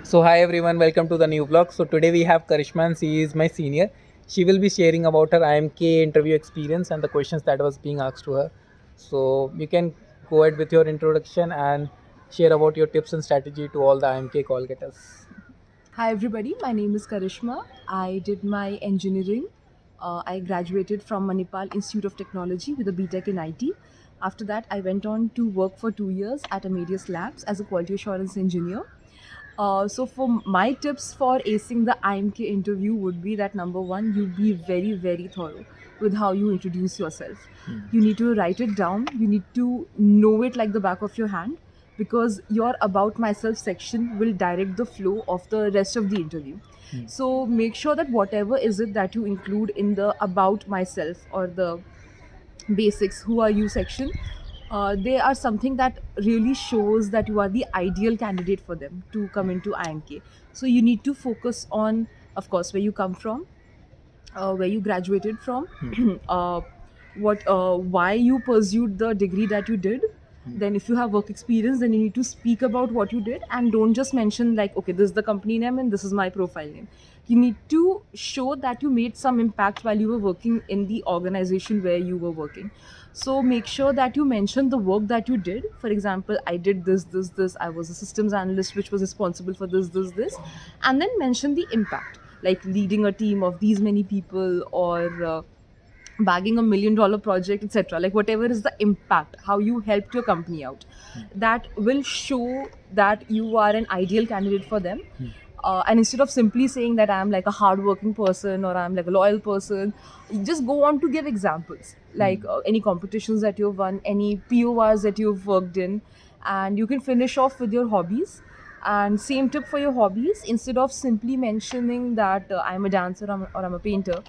So hi everyone, welcome to the new vlog. So today we have Karishma and she is my senior. She will be sharing about her IIMK interview experience and the questions that was being asked to her. So you can go ahead with your introduction and share about your tips and strategy to all the IIMK call getters. Hi everybody, my name is Karishma. I did my engineering. I graduated from Manipal Institute of Technology with a BTech in IT. After that, I went on to work for 2 years at Amadeus Labs as a quality assurance engineer. So for my tips for acing the IMK interview would be that number one, you be very, very thorough with how you introduce yourself. You need to write it down. You need to know it like the back of your hand because your about myself section will direct the flow of the rest of the interview. So make sure that whatever is it that you include in the about myself or the basics who are you section, they are something that really shows that you are the ideal candidate for them to come into IMK. So you need to focus on, of course, where you come from, where you graduated from, uh, why you pursued the degree that you did. Then if you have work experience, then you need to speak about what you did and don't just mention like, okay, this is the company name and this is my profile name. You need to show that you made some impact while you were working in the organization where you were working. So make sure that you mention the work that you did. For example, I did this. I was a systems analyst which was responsible for this, and then mention the impact, like leading a team of these many people or bagging $1 million project, etc. Like whatever is the impact, how you helped your company out, that will show that you are an ideal candidate for them. And instead of simply saying that I'm like a hardworking person or I'm like a loyal person, you just go on to give examples like any competitions that you've won, any PORs that you've worked in, and you can finish off with your hobbies. And same tip for your hobbies, instead of simply mentioning that I'm a dancer or I'm a painter,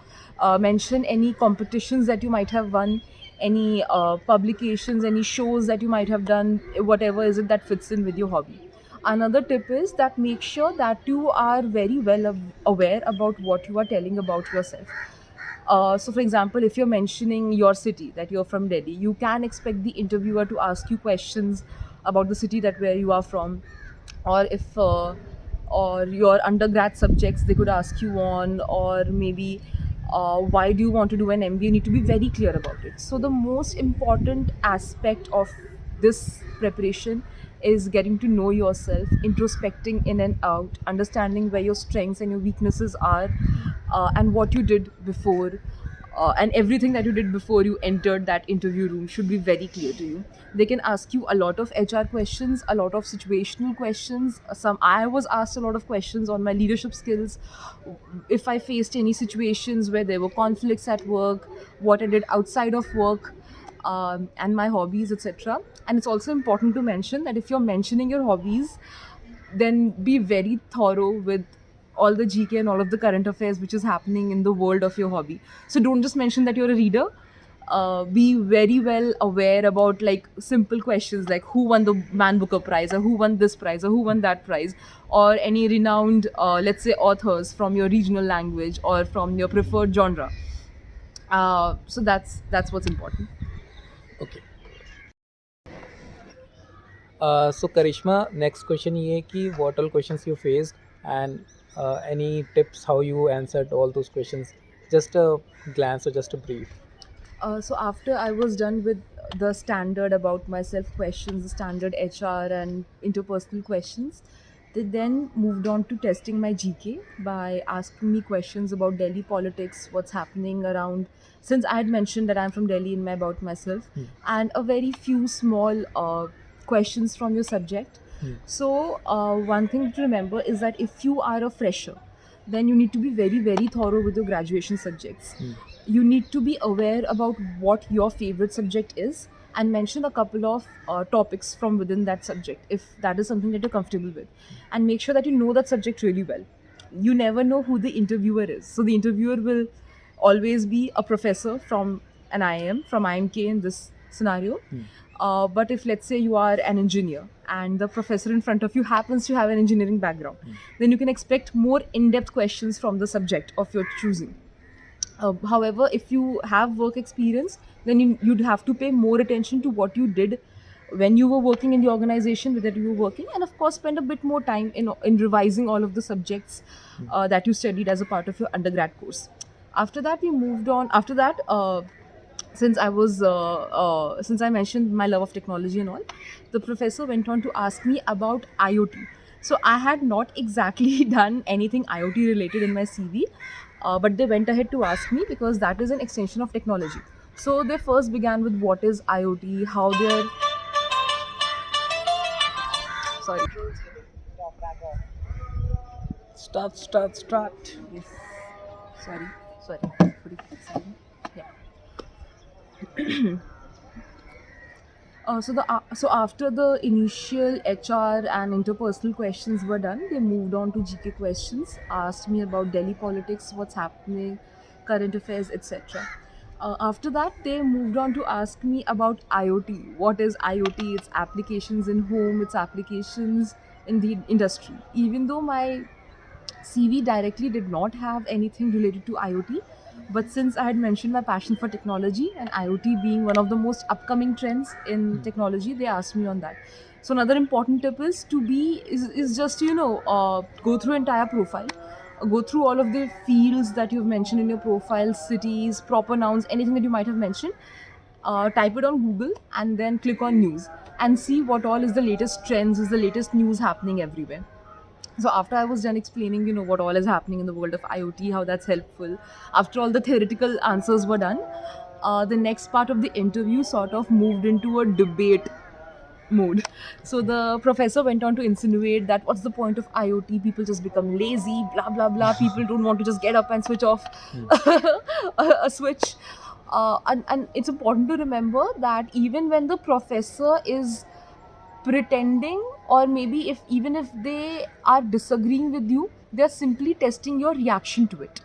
mention any competitions that you might have won, any publications, any shows that you might have done, whatever is it that fits in with your hobby. Another tip is that make sure that you are very well aware about what you are telling about yourself. So, for example, if you're mentioning your city, that you're from Delhi, you can expect the interviewer to ask you questions about the city that where you are from, or if or your undergrad subjects they could ask you on, or maybe why do you want to do an MBA. You need to be very clear about it. So, the most important aspect of this preparation is getting to know yourself, introspecting in and out, understanding where your strengths and your weaknesses are, and what you did before. And everything that you did before you entered that interview room should be very clear to you. They can ask you a lot of HR questions, a lot of situational questions. I was asked a lot of questions on my leadership skills, if I faced any situations where there were conflicts at work, what I did outside of work, and my hobbies, etc. And it's also important to mention that if you're mentioning your hobbies, then be very thorough with all the GK and all of the current affairs which is happening in the world of your hobby. So don't just mention that you're a reader. Be very well aware about like simple questions like who won the Man Booker Prize, or who won this prize, or who won that prize, or any renowned, let's say, authors from your regional language or from your preferred genre. So that's what's important. Okay. So Karishma, next question ये है कि what all questions you faced and any tips how you answered all those questions. Just a glance or just a brief. So after I was done with the standard about myself questions, the standard HR and interpersonal questions, they then moved on to testing my GK by asking me questions about Delhi politics, what's happening around. Since I had mentioned that I'm from Delhi in my about myself, and a very few small questions from your subject. So one thing to remember is that if you are a fresher, then you need to be very, very thorough with your graduation subjects. You need to be aware about what your favorite subject is and mention a couple of topics from within that subject if that is something that you're comfortable with, and make sure that you know that subject really well. You never know who the interviewer is, so the interviewer will always be a professor from an IIM, from IIMK in this scenario. But if let's say you are an engineer and the professor in front of you happens to have an engineering background, then you can expect more in-depth questions from the subject of your choosing. However, if you have work experience, then you'd have to pay more attention to what you did when you were working in the organization that you were working, and of course spend a bit more time in revising all of the subjects that you studied as a part of your undergrad course. After that we moved on. After that, since I mentioned my love of technology and all, the professor went on to ask me about IoT. So I had not exactly done anything IoT related in my CV, but they went ahead to ask me because that is an extension of technology. So they first began with what is IoT, how they're sorry. Start. Yes. Sorry. Sorry. Pretty exciting. Yeah. So after the initial HR and interpersonal questions were done, they moved on to GK questions. Asked me about Delhi politics, what's happening, current affairs, etc. After that, they moved on to ask me about IoT. What is IoT? Its applications in home, its applications in the industry. Even though my CV directly did not have anything related to IoT, but since I had mentioned my passion for technology and IoT being one of the most upcoming trends in technology, they asked me on that. So another important tip is to be is just go through entire profile, go through all of the fields that you've mentioned in your profile, cities, proper nouns, anything that you might have mentioned. Type it on Google and then click on news and see what all is the latest trends, is the latest news happening everywhere. So after I was done explaining, what all is happening in the world of IoT, how that's helpful, after all the theoretical answers were done, the next part of the interview sort of moved into a debate mode. So the professor went on to insinuate that what's the point of IoT? People just become lazy, blah blah blah. People don't want to just get up and switch off a switch. And it's important to remember that even when the professor is pretending, or maybe if even if they are disagreeing with you, they're simply testing your reaction to it.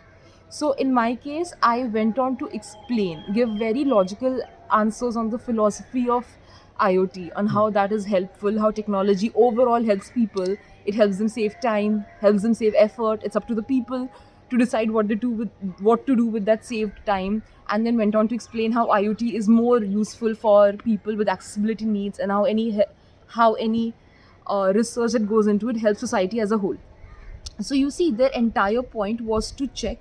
So in my case, I went on to explain, give very logical answers on the philosophy of IoT, on how that is helpful, how technology overall helps people. It helps them save time, helps them save effort. It's up to the people to decide what to do with that saved time. And then went on to explain how IoT is more useful for people with accessibility needs, and how any research that goes into it helps society as a whole. So you see, their entire point was to check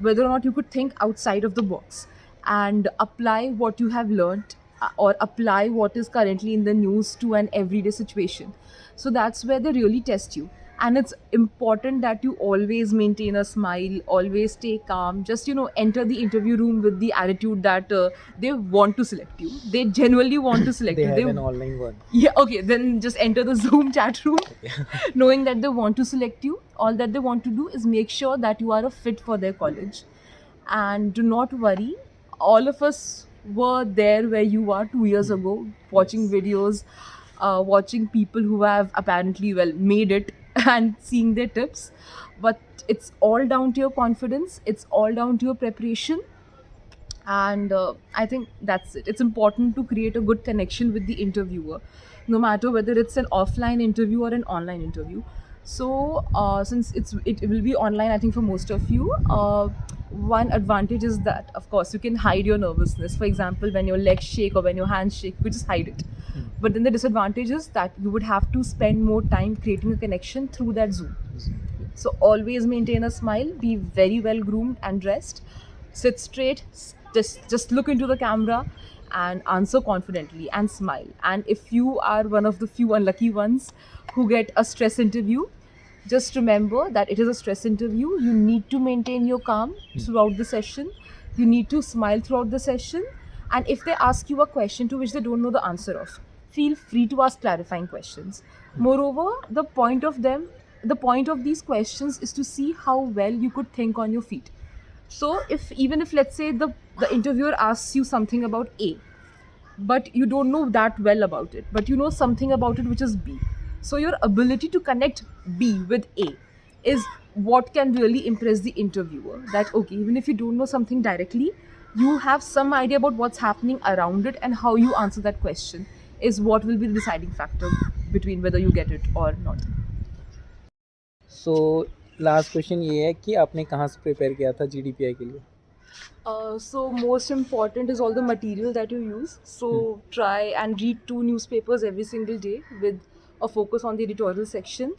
whether or not you could think outside of the box and apply what you have learned, or apply what is currently in the news to an everyday situation. So that's where they really test you. And it's important that you always maintain a smile, always stay calm, just enter the interview room with the attitude that they want to select you, they genuinely want to select They you. have an online one. Yeah, okay, then just enter the Zoom chat room knowing that they want to select you. All that they want to do is make sure that you are a fit for their college. And do not worry, all of us were there where you are 2 years ago, watching Yes. videos, watching people who have apparently, well, made it and seeing their tips. But it's all down to your confidence, it's all down to your preparation. And I think that's it. It's important to create a good connection with the interviewer, no matter whether it's an offline interview or an online interview. So since it will be online, I think for most of you, one advantage is that of course you can hide your nervousness. For example, when your legs shake or when your hands shake, you just hide it. But then the disadvantage is that you would have to spend more time creating a connection through that Zoom. So always maintain a smile, be very well groomed and dressed, sit straight, just look into the camera and answer confidently and smile. And if you are one of the few unlucky ones who get a stress interview, just remember that it is a stress interview. You need to maintain your calm throughout the session. You need to smile throughout the session. And if they ask you a question to which they don't know the answer of, feel free to ask clarifying questions. Moreover, the point of these questions is to see how well you could think on your feet. So if let's say the interviewer asks you something about A, but you don't know that well about it, but you know something about it which is B. So your ability to connect B with A is what can really impress the interviewer. That okay, even if you don't know something directly, you have some idea about what's happening around it, and how you answer that question is what will be the deciding factor between whether you get it or not. So last question ये है कि आपने कहाँ से prepare किया था GDPI के लिए? So most important is all the material that you use. So try and read two newspapers every single day with a focus on the editorial section.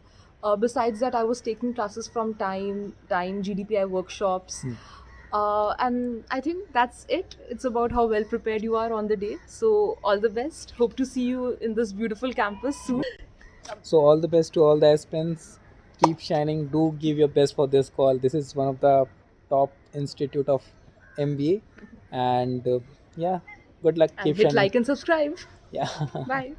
Besides that, I was taking classes from Time, GDPI workshops. And I think that's it. It's about how well prepared you are on the day. So all the best. Hope to see you in this beautiful campus soon. So all the best to all the aspirants. Keep shining. Do give your best for this call. This is one of the top institute of MBA, and yeah, good luck. And Keep hit shining. like and subscribe. Yeah. Bye.